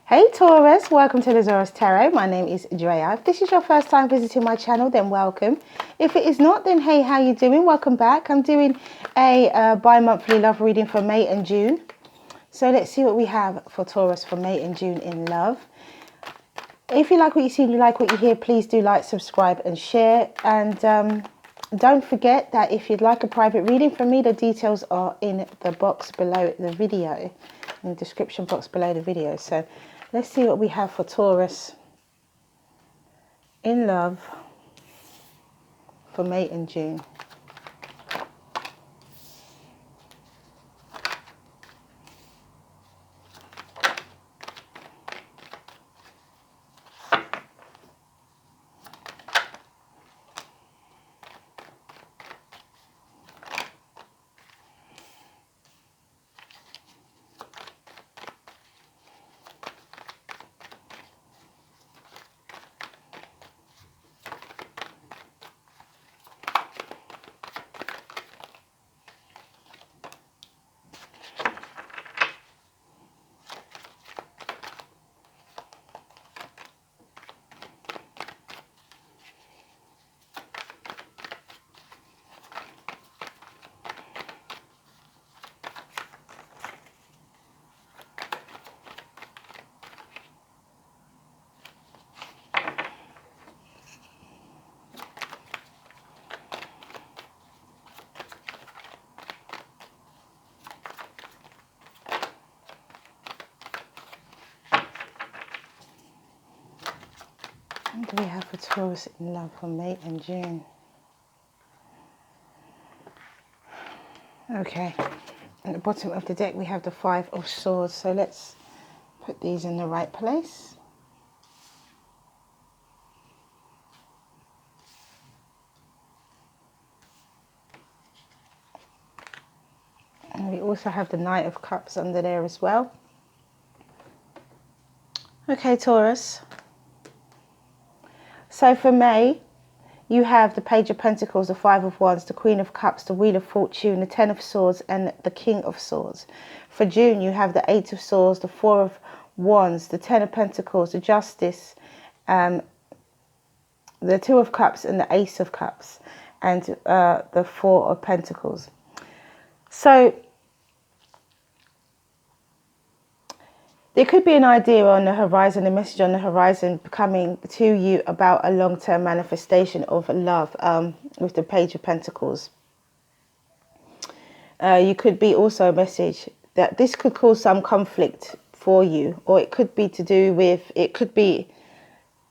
Hey Taurus, welcome to the Zarious Tarot. My name is Drea. If this is your first time visiting my channel, then welcome. If it is not, then hey, how you doing? Welcome back. I'm doing a bi-monthly love reading for May and June. So let's see what we have for Taurus for May and June in love. If you like what you see, you like what you hear, please do like, subscribe and share. And don't forget that if you'd like a private reading from me, the details are in the box below the video, in the description box below the video. So let's see what we have for Taurus in love for May and June. What do we have for Taurus in love for May and June? Okay, at the bottom of the deck we have the Five of Swords. So let's put these in the right place. And we also have the Knight of Cups under there as well. Okay, Taurus. So for May, you have the Page of Pentacles, the Five of Wands, the Queen of Cups, the Wheel of Fortune, the Ten of Swords, and the King of Swords. For June, you have the Eight of Swords, the Four of Wands, the Ten of Pentacles, the Justice, the Two of Cups, and the Ace of Cups, and the Four of Pentacles. So there could be an idea on the horizon, a message on the horizon coming to you about a long-term manifestation of love with the Page of Pentacles. You could be also a message that this could cause some conflict for you, or it could be to do with, it could be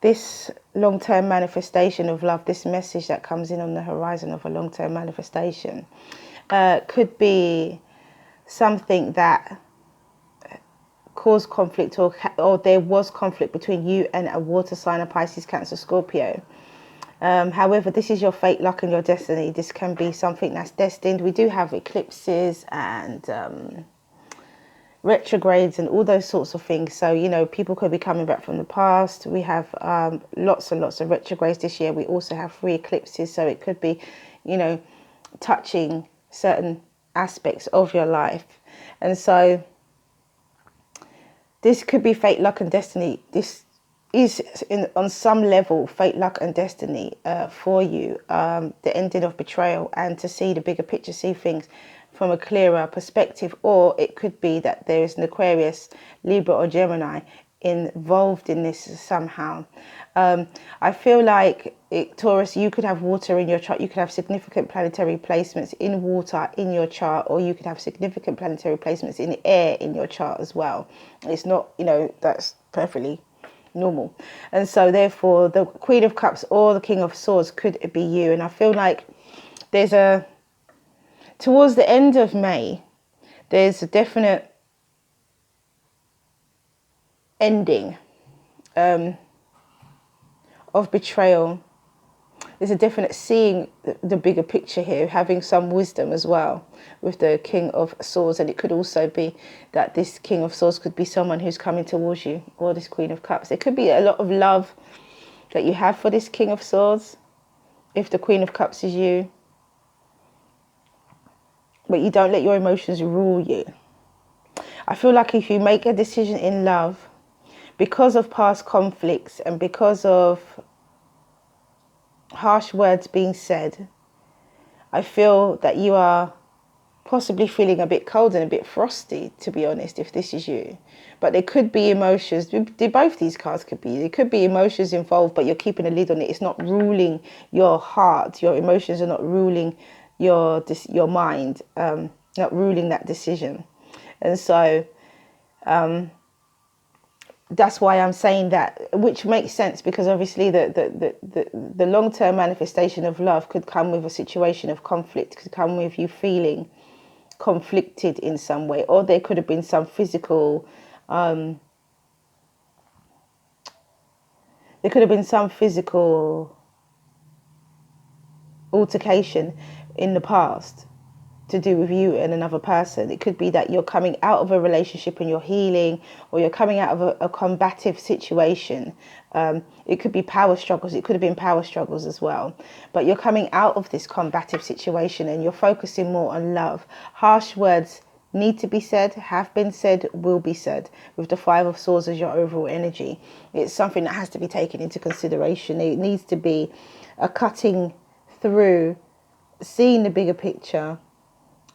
this long-term manifestation of love, this message that comes in on the horizon of a long-term manifestation. Could be something that cause conflict, or there was conflict between you and a water sign, a Pisces, Cancer, Scorpio. However, this is your fate, luck and your destiny. This can be something that's destined. We do have eclipses and retrogrades and all those sorts of things. So, you know, people could be coming back from the past. We have lots and lots of retrogrades this year. We also have 3 eclipses. So it could be, you know, touching certain aspects of your life. And so this could be fate, luck and destiny. This is on some level fate, luck and destiny for you. The ending of betrayal, and to see the bigger picture, see things from a clearer perspective. Or it could be that there is an Aquarius, Libra or Gemini involved in this somehow. I feel like, Taurus, you could have water in your chart. You could have significant planetary placements in water in your chart, or you could have significant planetary placements in air in your chart as well. It's not, you know, that's perfectly normal. And so therefore the Queen of Cups or the King of Swords could be you. And I feel like there's towards the end of May, there's a definite ending of betrayal. There's a definite seeing the bigger picture here, having some wisdom as well with the King of Swords. And it could also be that this King of Swords could be someone who's coming towards you, or this Queen of Cups. There could be a lot of love that you have for this King of Swords if the Queen of Cups is you. But you don't let your emotions rule you. I feel like if you make a decision in love, because of past conflicts and because of harsh words being said, I feel that you are possibly feeling a bit cold and a bit frosty, to be honest, if this is you. But there could be emotions. Both these cards could be. There could be emotions involved, but you're keeping a lid on it. It's not ruling your heart. Your emotions are not ruling your mind, not ruling that decision. And so that's why I'm saying that, which makes sense, because obviously the long-term manifestation of love could come with a situation of conflict, could come with you feeling conflicted in some way, or there could have been some physical altercation in the past to do with you and another person. It could be that you're coming out of a relationship and you're healing, or you're coming out of a combative situation. It could be power struggles. It could have been power struggles as well. But you're coming out of this combative situation and you're focusing more on love. Harsh words need to be said, have been said, will be said, with the Five of Swords as your overall energy. It's something that has to be taken into consideration. It needs to be a cutting through, seeing the bigger picture.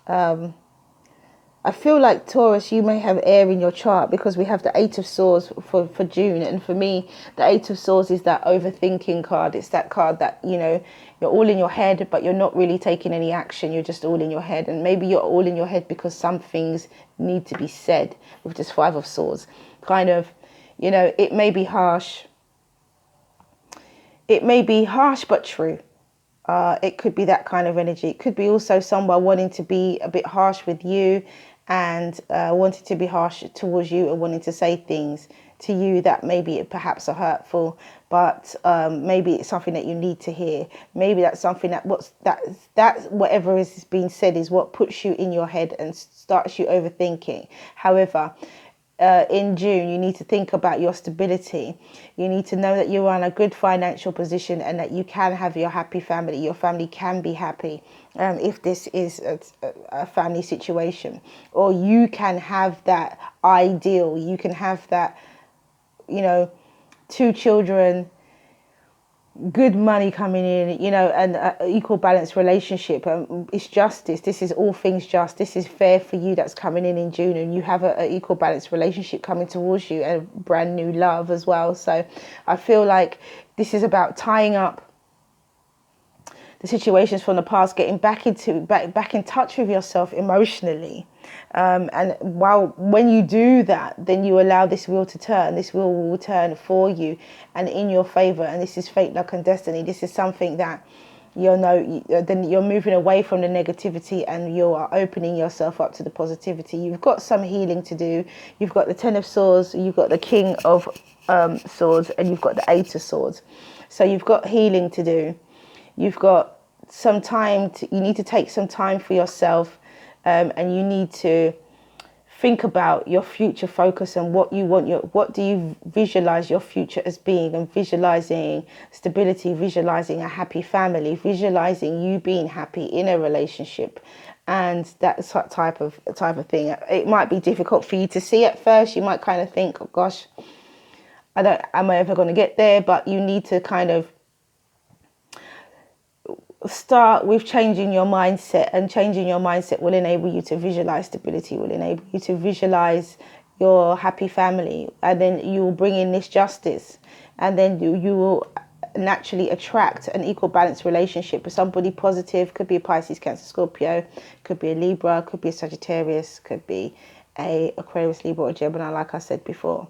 I feel like, Taurus, you may have air in your chart, because we have the Eight of Swords for June. And for me, the Eight of Swords is that overthinking card. It's that card that, you know, you're all in your head, but you're not really taking any action. You're just all in your head. And maybe you're all in your head because some things need to be said with this Five of Swords. Kind of, you know, it may be harsh. It may be harsh, but true. It could be that kind of energy. It could be also someone wanting to be a bit harsh with you, and wanting to be harsh towards you, and wanting to say things to you that maybe perhaps are hurtful, but maybe it's something that you need to hear. Maybe that's something that whatever is being said is what puts you in your head and starts you overthinking. However, in June, you need to think about your stability. You need to know that you're in a good financial position and that you can have your happy family. Your family can be happy if this is a family situation. Or you can have that ideal. You can have that, you know, 2 children, good money coming in, you know, and an equal balanced relationship. It's justice. This is all things just. This is fair for you that's coming in June, and you have an equal balanced relationship coming towards you, and brand new love as well. So I feel like this is about tying up the situations from the past, getting back in touch with yourself emotionally. And when you do that, then you allow this wheel to turn. This wheel will turn for you and in your favor. And this is fate, luck, and destiny. This is something that then you're moving away from the negativity and you are opening yourself up to the positivity. You've got some healing to do. You've got the Ten of Swords, you've got the King of Swords, and you've got the Eight of Swords. So you've got healing to do. You've got some time. You need to take some time for yourself, and you need to think about your future focus and what you want. What do you visualize your future as being? And visualizing stability, visualizing a happy family, visualizing you being happy in a relationship, and that type of thing. It might be difficult for you to see at first. You might kind of think, oh gosh, am I ever going to get there? But you need to kind of start with changing your mindset, and changing your mindset will enable you to visualize stability, will enable you to visualize your happy family, and then you will bring in this justice, and then you will naturally attract an equal balanced relationship with somebody positive. Could be a Pisces, Cancer, Scorpio, could be a Libra, could be a Sagittarius, could be a Aquarius, Libra, or Gemini, like I said before.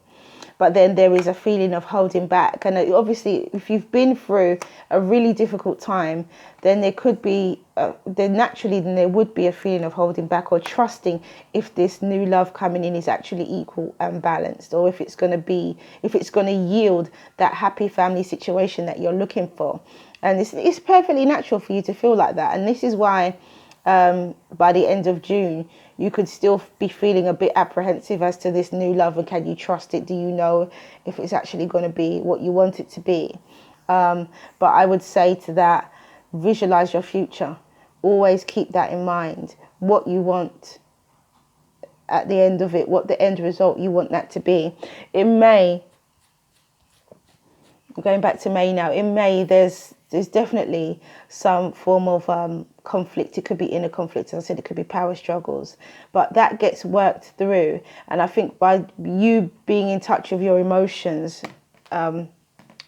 But then there is a feeling of holding back. And obviously, if you've been through a really difficult time, then there could be, then there would be a feeling of holding back, or trusting if this new love coming in is actually equal and balanced, or if it's going to yield that happy family situation that you're looking for. And it's perfectly natural for you to feel like that. And this is why by the end of June, you could still be feeling a bit apprehensive as to this new love, and can you trust it? Do you know if it's actually going to be what you want it to be? But I would say to that, visualize your future. Always keep that in mind, what you want at the end of it, what the end result you want that to be. It may Going back to May now. In May, there's definitely some form of conflict. It could be inner conflict. As I said, it could be power struggles, but that gets worked through. And I think by you being in touch with your emotions,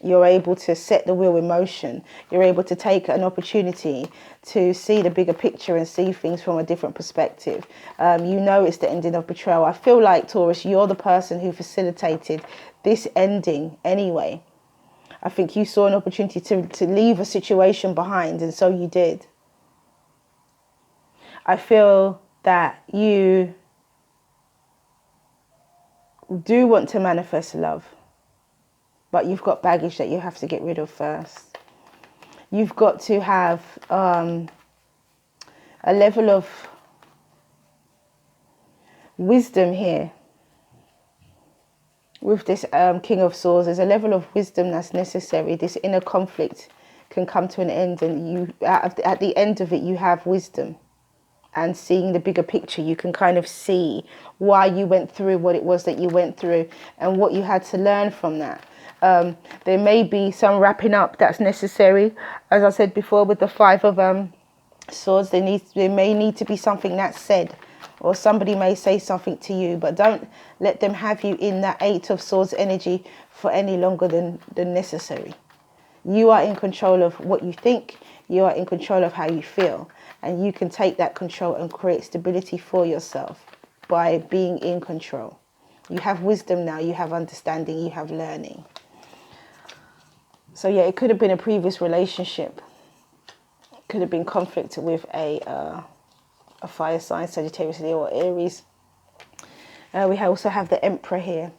you're able to set the wheel in motion. You're able to take an opportunity to see the bigger picture and see things from a different perspective. You know it's the ending of betrayal. I feel like, Taurus, you're the person who facilitated this ending anyway. I think you saw an opportunity to leave a situation behind, and so you did. I feel that you do want to manifest love, but you've got baggage that you have to get rid of first. You've got to have a level of wisdom here. With this King of Swords, there's a level of wisdom that's necessary. This inner conflict can come to an end, and you at the end of it, you have wisdom. And seeing the bigger picture, you can kind of see why you went through what it was that you went through and what you had to learn from that. There may be some wrapping up that's necessary. As I said before, with the Five of Swords, there may need to be something that's said, or somebody may say something to you, but don't let them have you in that Eight of Swords energy for any longer than necessary. You are in control of what you think. You are in control of how you feel. And you can take that control and create stability for yourself by being in control. You have wisdom now. You have understanding. You have learning. So yeah, it could have been a previous relationship. It could have been conflict with a fire sign, Sagittarius, Leo, or Aries. We also have the Emperor here.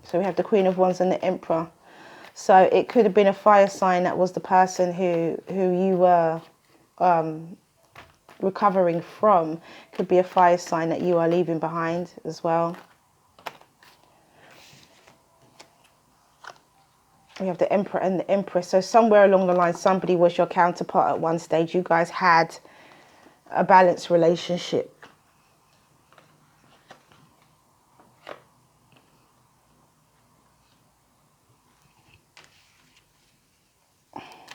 So we have the Queen of Wands and the Emperor. So it could have been a fire sign that was the person who you were recovering from. Could be a fire sign that you are leaving behind as well. We have the Emperor and the Empress. So somewhere along the line, somebody was your counterpart at one stage. You guys had a balanced relationship.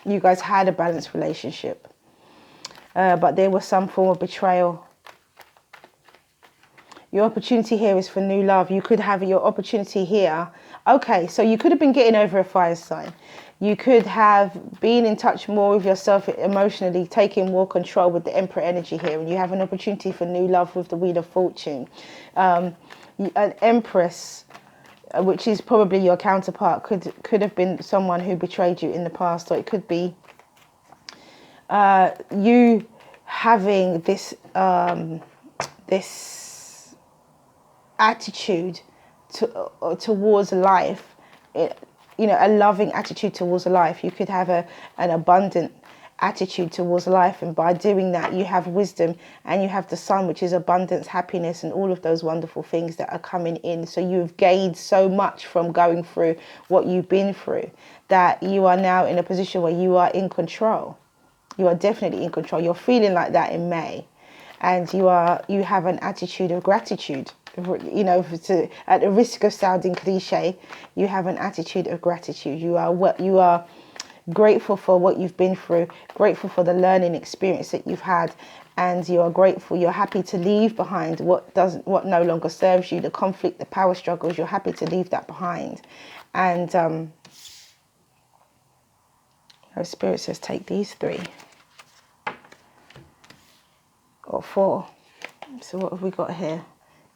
You guys had a balanced relationship. But there was some form of betrayal. Your opportunity here is for new love. You could have your opportunity here. Okay, so you could have been getting over a fire sign. You could have been in touch more with yourself emotionally, taking more control with the Emperor energy here. And you have an opportunity for new love with the Wheel of Fortune. An Empress, which is probably your counterpart, could have been someone who betrayed you in the past. Or it could be you having this this attitude towards life, a loving attitude towards life. You could have an abundant attitude towards life, and by doing that you have wisdom, and you have the Sun, which is abundance, happiness, and all of those wonderful things that are coming in. So you've gained so much from going through what you've been through that you are now in a position where you are in control. You are definitely in control. You're feeling like that in May, and you have an attitude of gratitude. At the risk of sounding cliche, you have an attitude of gratitude. You are grateful for what you've been through, grateful for the learning experience that you've had, and you are grateful. You're happy to leave behind what no longer serves you, the conflict, the power struggles. You're happy to leave that behind, and our Spirit says take these 3 or 4. So what have we got here?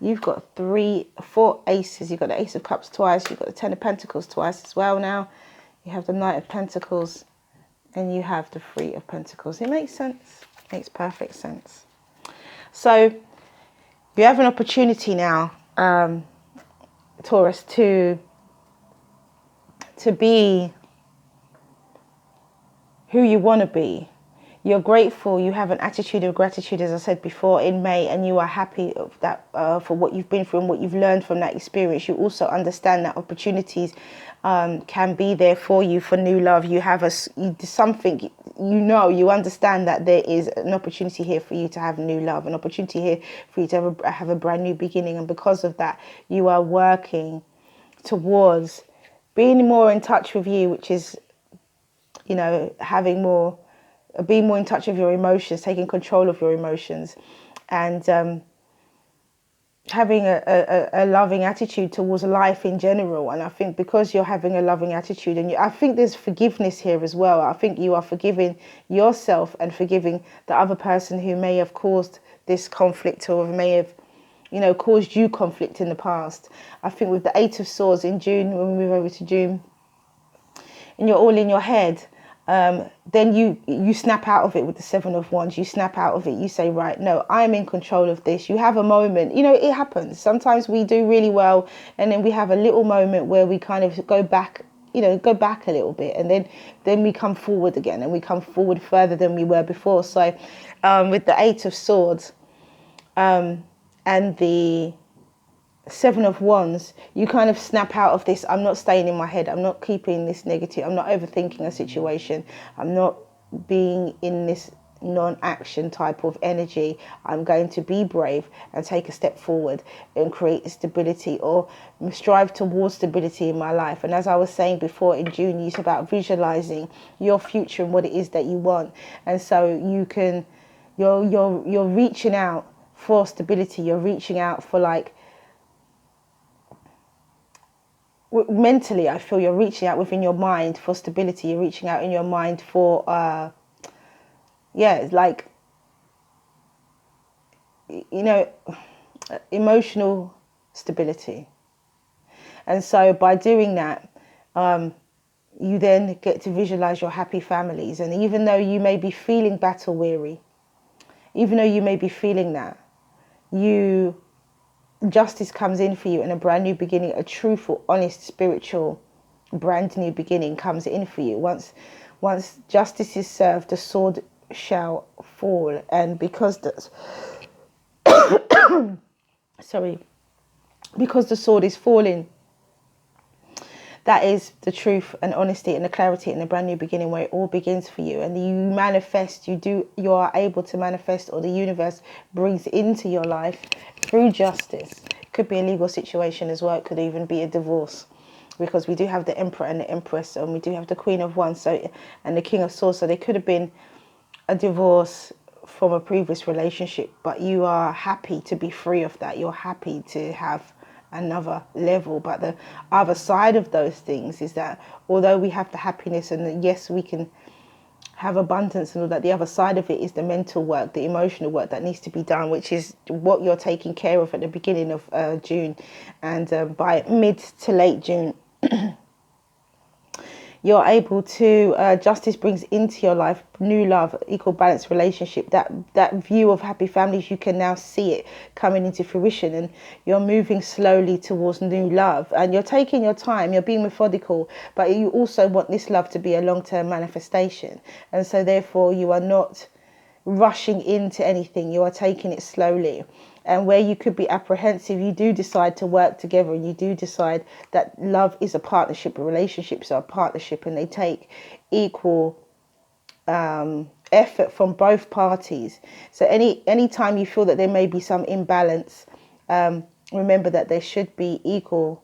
You've got 4 aces. You've got the Ace of Cups twice. You've got the Ten of Pentacles twice as well now. You have the Knight of Pentacles. And you have the Three of Pentacles. It makes sense. Makes perfect sense. So you have an opportunity now, Taurus, to be who you want to be. You're grateful. You have an attitude of gratitude, as I said before, in May, and you are happy of that for what you've been through and what you've learned from that experience. You also understand that opportunities can be there for you for new love. You have something, you understand that there is an opportunity here for you to have new love, an opportunity here for you to have a brand new beginning. And because of that, you are working towards being more in touch with you, which is, you know, being more in touch with your emotions, taking control of your emotions, and having a loving attitude towards life in general. And I think because you're having a loving attitude, and I think there's forgiveness here as well. I think you are forgiving yourself and forgiving the other person who may have caused this conflict, or may have, you know, caused you conflict in the past. I think with the Eight of Swords in June, when we move over to June, and you're all in your head, then you snap out of it with the Seven of Wands. You snap out of it. You say, right, no, I'm in control of this. You have a moment. You know, it happens. Sometimes we do really well, and then we have a little moment where we kind of go back, you know, go back a little bit, and then we come forward again, and we come forward further than we were before. So with the Eight of Swords and the Seven of Wands, you kind of snap out of this. I'm not staying in my head. I'm not keeping this negative. I'm not overthinking a situation. I'm not being in this non-action type of energy. I'm going to be brave and take a step forward and create stability, or strive towards stability in my life. And as I was saying before, in June, it's about visualizing your future and what it is that you want. And so you're reaching out for stability. You're reaching out for, like, mentally, I feel you're reaching out within your mind for stability. You're reaching out in your mind for like, you know, emotional stability. And so by doing that, you then get to visualize your happy families. And even though you may be feeling battle weary, even though you may be feeling that, justice comes in for you, and a brand new beginning, a truthful, honest, spiritual, brand new beginning comes in for you. Once justice is served, the sword shall fall. And because because the sword is falling, that is the truth and honesty and the clarity and the brand new beginning, where it all begins for you. And you manifest, you are able to manifest, or the universe brings into your life through justice. It could be a legal situation as well. It could even be a divorce, because we do have the Emperor and the Empress, and we do have the Queen of Wands, and the King of Swords. So there could have been a divorce from a previous relationship, but you are happy to be free of that. You're happy to have another level. But the other side of those things is that although we have the happiness, and yes, we can have abundance and all that, the other side of it is the mental work, the emotional work that needs to be done, which is what you're taking care of at the beginning of June. And by mid to late June, you're able to, justice brings into your life new love, equal balanced relationship, that view of happy families. You can now see it coming into fruition, and you're moving slowly towards new love, and you're taking your time, you're being methodical, but you also want this love to be a long-term manifestation. And so therefore you are not rushing into anything. You are taking it slowly. And where you could be apprehensive, you do decide to work together, and you do decide that love is a partnership. Relationships are a partnership, and they take equal effort from both parties. So any time you feel that there may be some imbalance, remember that there should be equal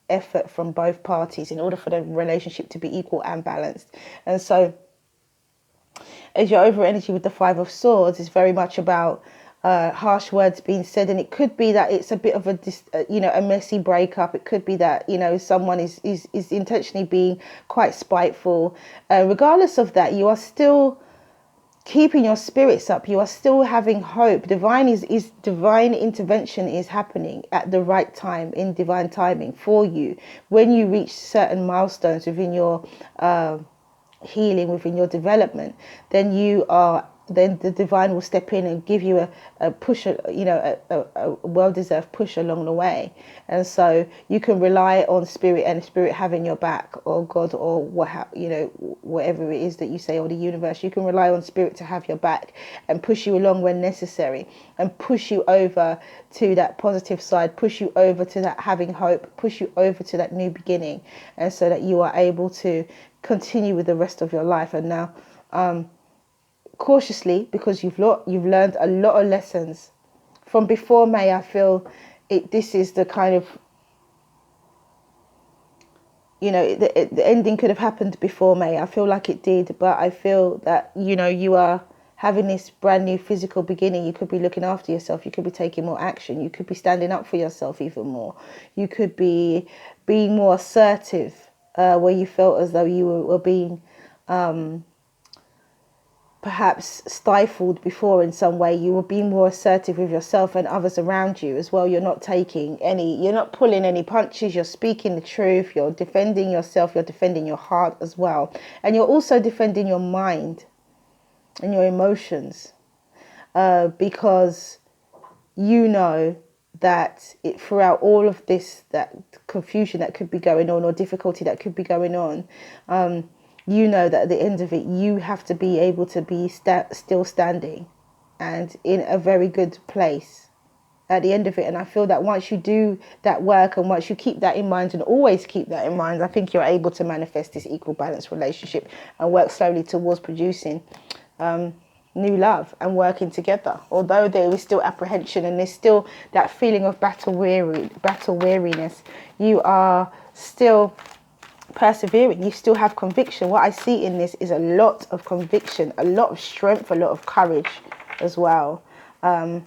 effort from both parties in order for the relationship to be equal and balanced. And so as your over energy with the Five of Swords is very much about harsh words being said, and it could be that it's a bit of a messy breakup. It could be that someone is intentionally being quite spiteful. Regardless of that, you are still keeping your spirits up. You are still having hope. Divine intervention is happening at the right time, in divine timing for you. When you reach certain milestones within your healing, within your development, then the divine will step in and give you a push, a well-deserved push along the way. And so you can rely on spirit, and spirit having your back, or God, or whatever it is that you say, or the universe. You can rely on spirit to have your back and push you along when necessary, and push you over to that positive side, push you over to that having hope, push you over to that new beginning, and so that you are able to continue with the rest of your life. And now cautiously, because you've learned a lot of lessons from before May. I feel this is the kind of you know, the ending could have happened before May. I feel like it did, but I feel that, you know, you are having this brand new physical beginning. You could be looking after yourself. You could be taking more action. You could be standing up for yourself even more. You could be being more assertive, where you felt as though you were being perhaps stifled before in some way. You will be more assertive with yourself and others around you as well. You're not you're not pulling any punches. You're speaking the truth. You're defending yourself. You're defending your heart as well. And you're also defending your mind and your emotions, because you know that throughout all of this, that confusion that could be going on or difficulty that could be going on, you know that at the end of it, you have to be able to be still standing and in a very good place at the end of it. And I feel that once you do that work and once you keep that in mind and always keep that in mind, I think you're able to manifest this equal balance relationship and work slowly towards producing new love and working together. Although there is still apprehension and there's still that feeling of battle weariness, you are still persevering. You still have conviction. What I see in this is a lot of conviction, a lot of strength, a lot of courage as well. A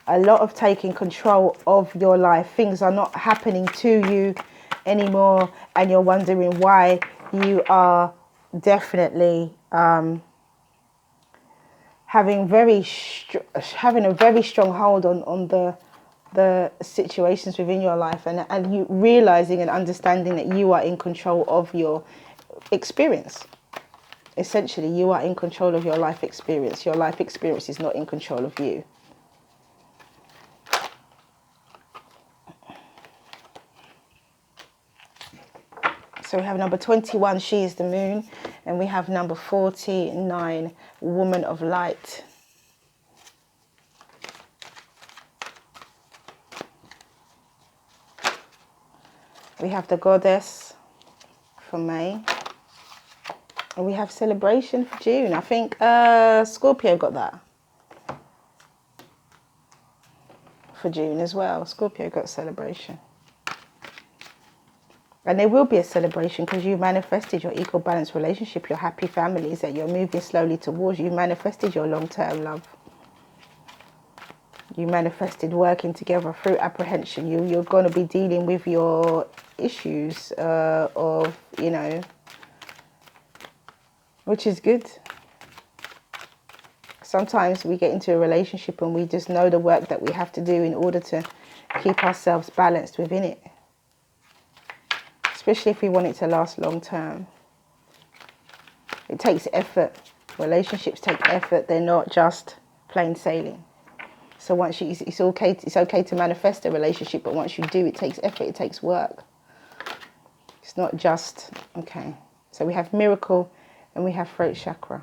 lot of taking control of your life. Things are not happening to you anymore and you're wondering why. You are definitely having a very strong hold on the situations within your life, and you realizing and understanding that you are in control of your experience. Essentially, you are in control of your life experience. Your life experience is not in control of you. So we have number 21, she is the moon, and we have number 49, woman of light. We have the goddess for May. And we have celebration for June. I think Scorpio got that for June as well. Scorpio got celebration. And there will be a celebration because you manifested your equal balance relationship, your happy families that you're moving slowly towards. You manifested your long-term love. You manifested working together through apprehension. You're going to be dealing with your issues of, you know, which is good. Sometimes we get into a relationship and we just know the work that we have to do in order to keep ourselves balanced within it. Especially if we want it to last long term. It takes effort. Relationships take effort. They're not just plain sailing. So once it's okay to manifest a relationship, but once you do, it takes effort, it takes work. It's not just, okay. So we have miracle and we have throat chakra.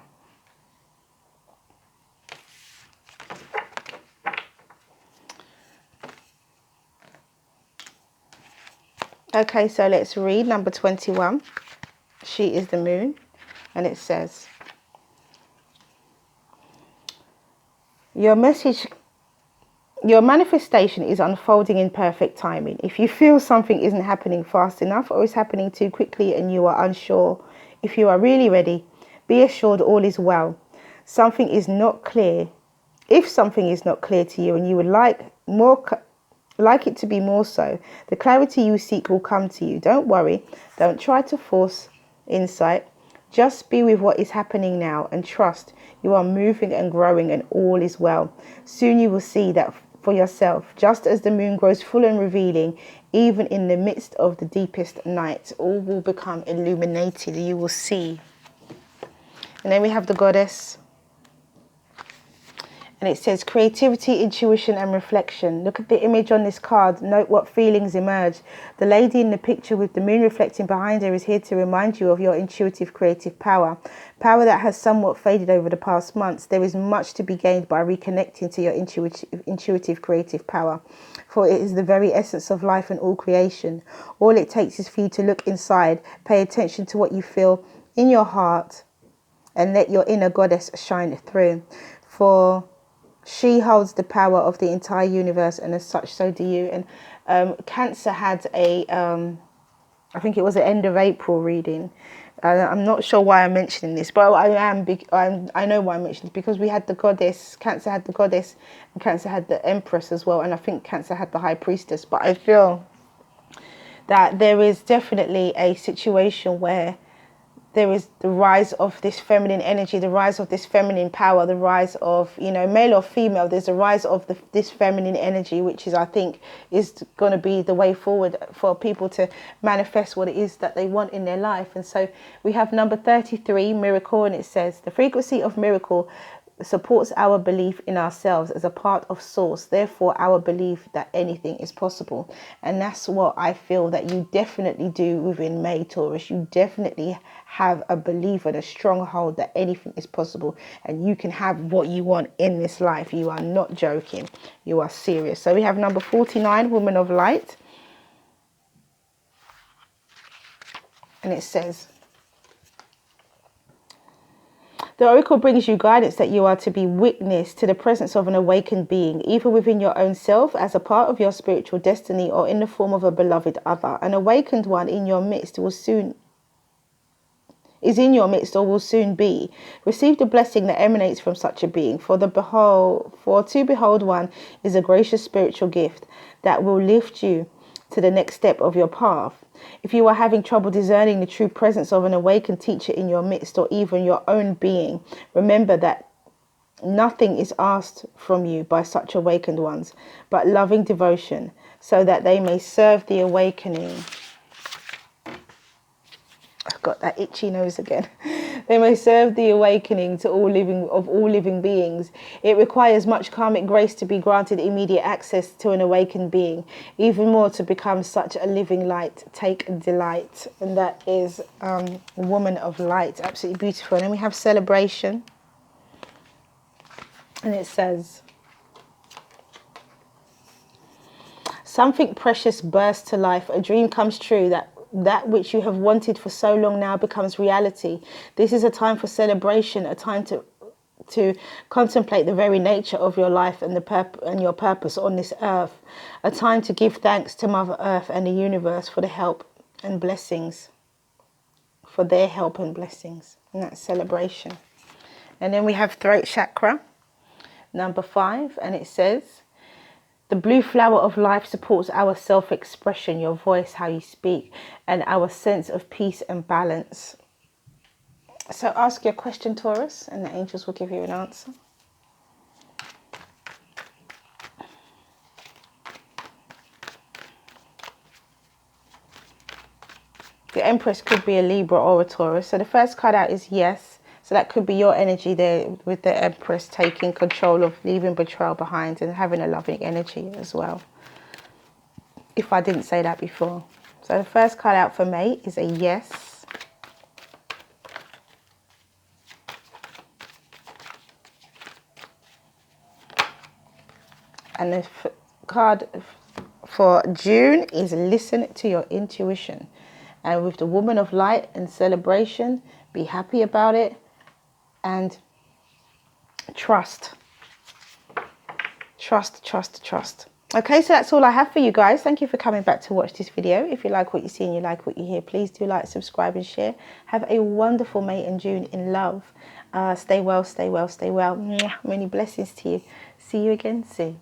Okay, so let's read number 21. She is the moon, and it says, your manifestation is unfolding in perfect timing. If you feel something isn't happening fast enough or is happening too quickly and you are unsure if you are really ready, be assured all is well. Something is not clear. If something is not clear to you and you would like it to be more so, the clarity you seek will come to you. Don't worry. Don't try to force insight. Just be with what is happening now and trust you are moving and growing and all is well. Soon you will see that for yourself. Just as the moon grows full and revealing, even in the midst of the deepest night, all will become illuminated. You will see. And then we have the goddess. And it says creativity, intuition and reflection. Look at the image on this card. Note what feelings emerge. The lady in the picture with the moon reflecting behind her is here to remind you of your intuitive creative power. Power that has somewhat faded over the past months. There is much to be gained by reconnecting to your intuitive creative power. For it is the very essence of life and all creation. All it takes is for you to look inside. Pay attention to what you feel in your heart and let your inner goddess shine through. For she holds the power of the entire universe, and as such, so do you. And Cancer had a I think it was the end of April reading. I'm not sure why I'm mentioning this, but I know why I'm mentioning it, because we had the goddess, Cancer had the goddess, and Cancer had the empress as well, and I think Cancer had the high priestess. But I feel that there is definitely a situation where there is the rise of this feminine energy, the rise of this feminine power, the rise of, you know, male or female, there's a rise of this feminine energy, which is, I think, is going to be the way forward for people to manifest what it is that they want in their life. And so we have number 33, miracle, and it says, the frequency of miracle supports our belief in ourselves as a part of source, therefore our belief that anything is possible. And that's what I feel that you definitely do within May, Taurus. You definitely have a belief and a stronghold that anything is possible, and you can have what you want in this life. You are not joking, you are serious. So we have number 49, woman of light, and it says, the oracle brings you guidance that you are to be witness to the presence of an awakened being, either within your own self as a part of your spiritual destiny or in the form of a beloved other. An awakened one in your midst is in your midst or will soon be. Receive the blessing that emanates from such a being. For to behold one is a gracious spiritual gift that will lift you to the next step of your path. If you are having trouble discerning the true presence of an awakened teacher in your midst or even your own being, remember that nothing is asked from you by such awakened ones but loving devotion, so that they may serve the awakening. I've got that itchy nose again. They may serve the awakening to all living beings. It requires much karmic grace to be granted immediate access to an awakened being, even more to become such a living light. Take delight. And that is woman of light. Absolutely beautiful. And then we have celebration. And it says, something precious bursts to life. A dream comes true. That which you have wanted for so long now becomes reality. This is a time for celebration, a time to contemplate the very nature of your life and your purpose on this earth. A time to give thanks to Mother Earth and the universe for the help and blessings, for their help and blessings. And that's celebration. And then we have throat chakra, number 5, and it says, the blue flower of life supports our self-expression, your voice, how you speak, and our sense of peace and balance. So ask your question, Taurus, and the angels will give you an answer. The Empress could be a Libra or a Taurus. So the first card out is yes. So that could be your energy there with the Empress taking control of leaving betrayal behind and having a loving energy as well, if I didn't say that before. So the first card out for May is a yes. And the card for June is listen to your intuition. And with the woman of light and celebration, be happy about it. And trust. Okay, so that's all I have for you guys. Thank you for coming back to watch this video. If you like what you see and you like what you hear, please do like, subscribe and share. Have a wonderful May and June in love. Stay well, stay well, stay well. Mwah. Many blessings to you. See you again soon.